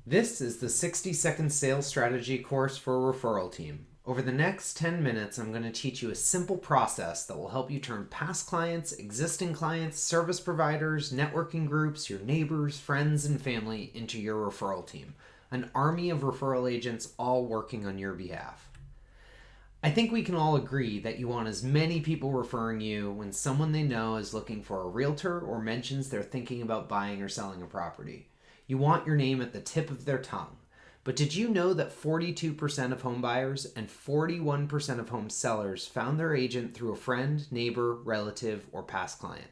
This is the 60-second sales strategy course for ReferralTeam. Over the next 10 minutes, I'm going to teach you a simple process that will help you turn past clients, existing clients, service providers, networking groups, your neighbors, friends, and family into your referral team. An army of referral agents all working on your behalf. I think we can all agree that you want as many people referring you when someone they know is looking for a realtor or mentions they're thinking about buying or selling a property. You want your name at the tip of their tongue. But did you know that 42% of home buyers and 41% of home sellers found their agent through a friend, neighbor, relative, or past client?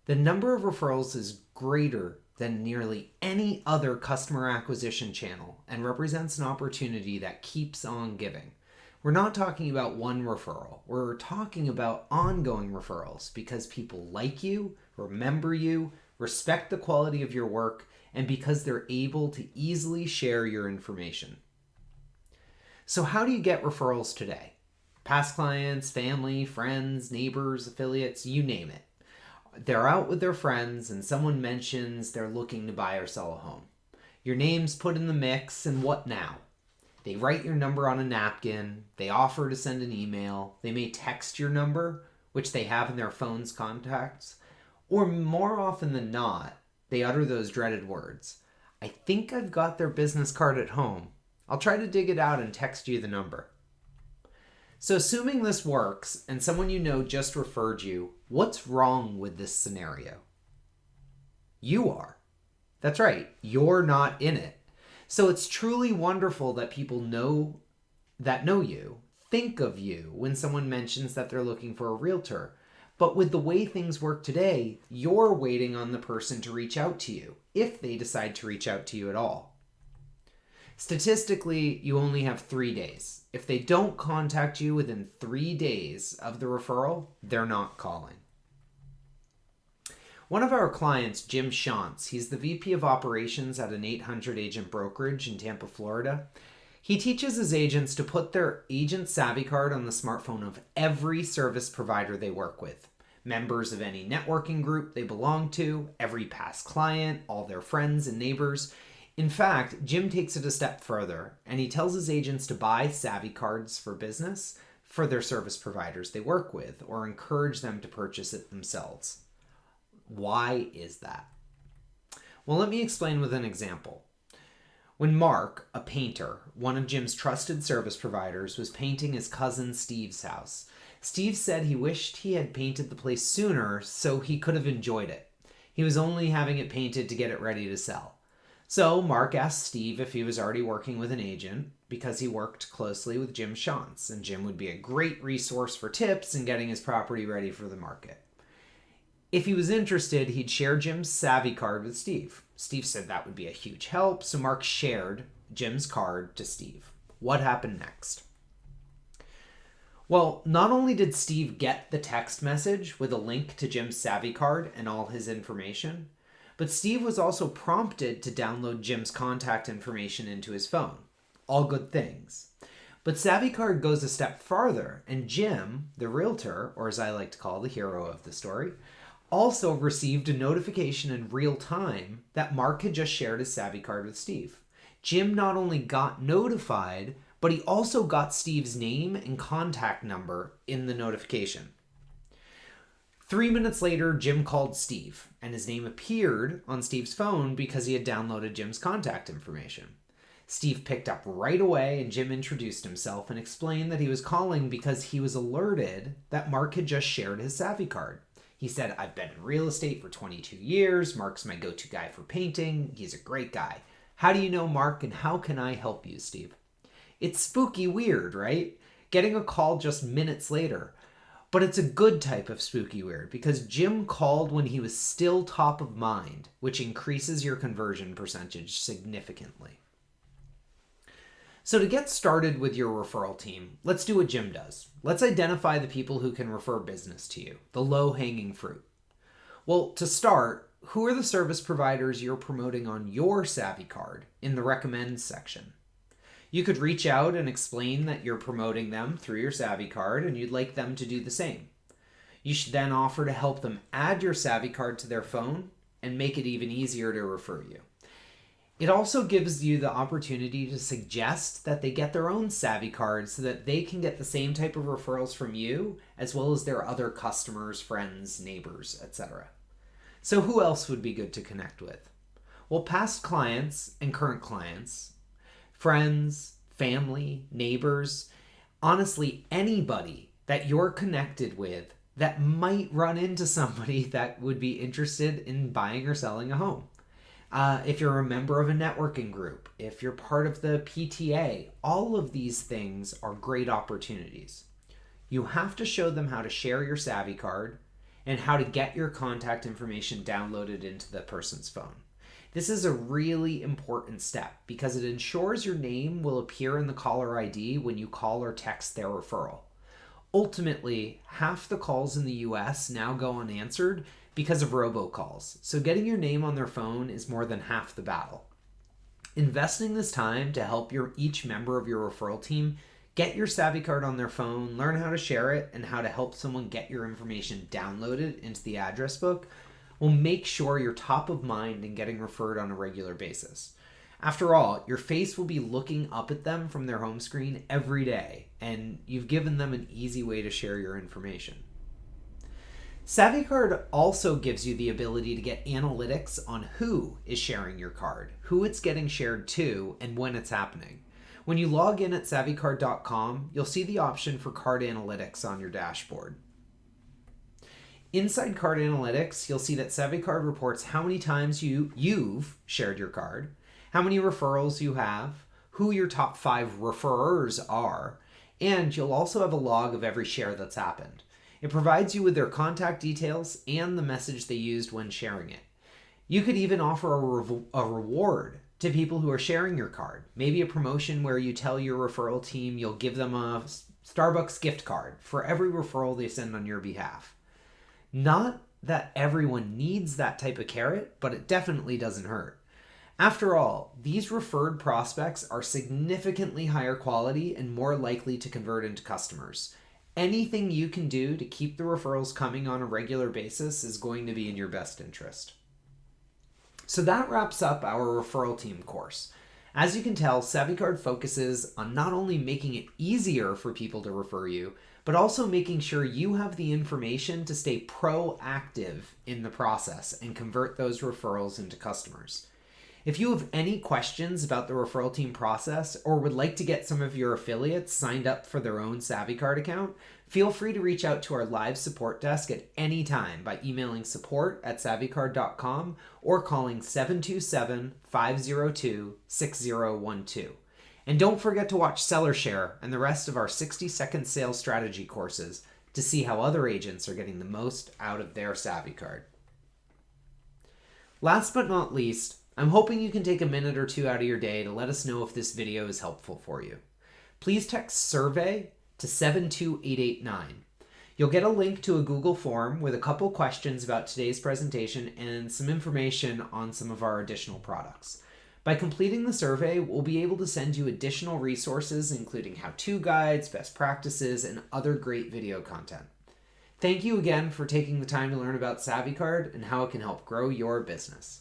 The number of referrals is greater than nearly any other customer acquisition channel and represents an opportunity that keeps on giving. We're not talking about one referral. We're talking about ongoing referrals because people like you, remember you, respect the quality of your work, and because they're able to easily share your information. So how do you get referrals today? Past clients, family, friends, neighbors, affiliates, you name it. They're out with their friends and someone mentions they're looking to buy or sell a home. Your name's put in the mix, and what now? They write your number on a napkin, they offer to send an email, they may text your number, which they have in their phone's contacts, or more often than not, they utter those dreaded words. I think I've got their business card at home. I'll try to dig it out and text you the number. So assuming this works and someone you know just referred you, what's wrong with this scenario? You are. That's right, you're not in it. So it's truly wonderful that people know you, think of you when someone mentions that they're looking for a realtor. But with the way things work today, you're waiting on the person to reach out to you, if they decide to reach out to you at all. Statistically, you only have 3 days. If they don't contact you within 3 days of the referral, they're not calling. One of our clients, Jim Shantz, he's the VP of Operations at an 800 agent brokerage in Tampa, Florida. He teaches his agents to put their agent SavvyCard on the smartphone of every service provider they work with, members of any networking group they belong to, every past client, all their friends and neighbors. In fact, Jim takes it a step further, and he tells his agents to buy SavvyCards for business for their service providers they work with, or encourage them to purchase it themselves. Why is that? Well, let me explain with an example. When Mark, a painter, one of Jim's trusted service providers, was painting his cousin Steve's house, Steve said he wished he had painted the place sooner so he could have enjoyed it. He was only having it painted to get it ready to sell. So Mark asked Steve if he was already working with an agent because he worked closely with Jim Shantz, and Jim would be a great resource for tips in getting his property ready for the market. If he was interested, he'd share Jim's SavvyCard with Steve. Steve said that would be a huge help, so Mark shared Jim's card to Steve. What happened next? Well, not only did Steve get the text message with a link to Jim's SavvyCard and all his information, but Steve was also prompted to download Jim's contact information into his phone. All good things. But SavvyCard goes a step farther, and Jim, the realtor, or as I like to call the hero of the story, also received a notification in real time that Mark had just shared his SavvyCard with Steve. Jim not only got notified, but he also got Steve's name and contact number in the notification. 3 minutes later, Jim called Steve, and his name appeared on Steve's phone because he had downloaded Jim's contact information. Steve picked up right away, and Jim introduced himself and explained that he was calling because he was alerted that Mark had just shared his SavvyCard. He said, I've been in real estate for 22 years. Mark's my go-to guy for painting. He's a great guy. How do you know Mark, and how can I help you, Steve? It's spooky weird, right? Getting a call just minutes later. But it's a good type of spooky weird because Jim called when he was still top of mind, which increases your conversion percentage significantly. So to get started with your referral team, let's do what Jim does. Let's identify the people who can refer business to you, the low-hanging fruit. Well, to start, who are the service providers you're promoting on your SavvyCard in the recommend section? You could reach out and explain that you're promoting them through your SavvyCard and you'd like them to do the same. You should then offer to help them add your SavvyCard to their phone and make it even easier to refer you. It also gives you the opportunity to suggest that they get their own SavvyCard so that they can get the same type of referrals from you as well as their other customers, friends, neighbors, etc. So who else would be good to connect with? Well, past clients and current clients, friends, family, neighbors, honestly, anybody that you're connected with that might run into somebody that would be interested in buying or selling a home. If you're a member of a networking group, if you're part of the PTA, all of these things are great opportunities. You have to show them how to share your SavvyCard and how to get your contact information downloaded into the person's phone. This is a really important step because it ensures your name will appear in the caller ID when you call or text their referral. Ultimately, half the calls in the US now go unanswered because of robocalls, so getting your name on their phone is more than half the battle. Investing this time to help each member of your referral team get your SavvyCard on their phone, learn how to share it, and how to help someone get your information downloaded into the address book will make sure you're top of mind in getting referred on a regular basis. After all, your face will be looking up at them from their home screen every day, and you've given them an easy way to share your information. SavvyCard also gives you the ability to get analytics on who is sharing your card, who it's getting shared to, and when it's happening. When you log in at SavvyCard.com, you'll see the option for card analytics on your dashboard. Inside Card Analytics, you'll see that SavvyCard reports how many times you've shared your card, how many referrals you have, who your top 5 referrers are, and you'll also have a log of every share that's happened. It provides you with their contact details and the message they used when sharing it. You could even offer a reward to people who are sharing your card. Maybe a promotion where you tell your referral team you'll give them a Starbucks gift card for every referral they send on your behalf. Not that everyone needs that type of carrot, but it definitely doesn't hurt. After all, these referred prospects are significantly higher quality and more likely to convert into customers. Anything you can do to keep the referrals coming on a regular basis is going to be in your best interest. So that wraps up our referral team course. As you can tell, SavvyCard focuses on not only making it easier for people to refer you, but also making sure you have the information to stay proactive in the process and convert those referrals into customers. If you have any questions about the referral team process or would like to get some of your affiliates signed up for their own SavvyCard account, feel free to reach out to our live support desk at any time by emailing support@SavvyCard.com or calling 727-502-6012. And don't forget to watch Seller Share and the rest of our 60-second sales strategy courses to see how other agents are getting the most out of their SavvyCard. Last but not least, I'm hoping you can take a minute or two out of your day to let us know if this video is helpful for you. Please text SURVEY to 72889. You'll get a link to a Google form with a couple questions about today's presentation and some information on some of our additional products. By completing the survey, we'll be able to send you additional resources, including how-to guides, best practices, and other great video content. Thank you again for taking the time to learn about SavvyCard and how it can help grow your business.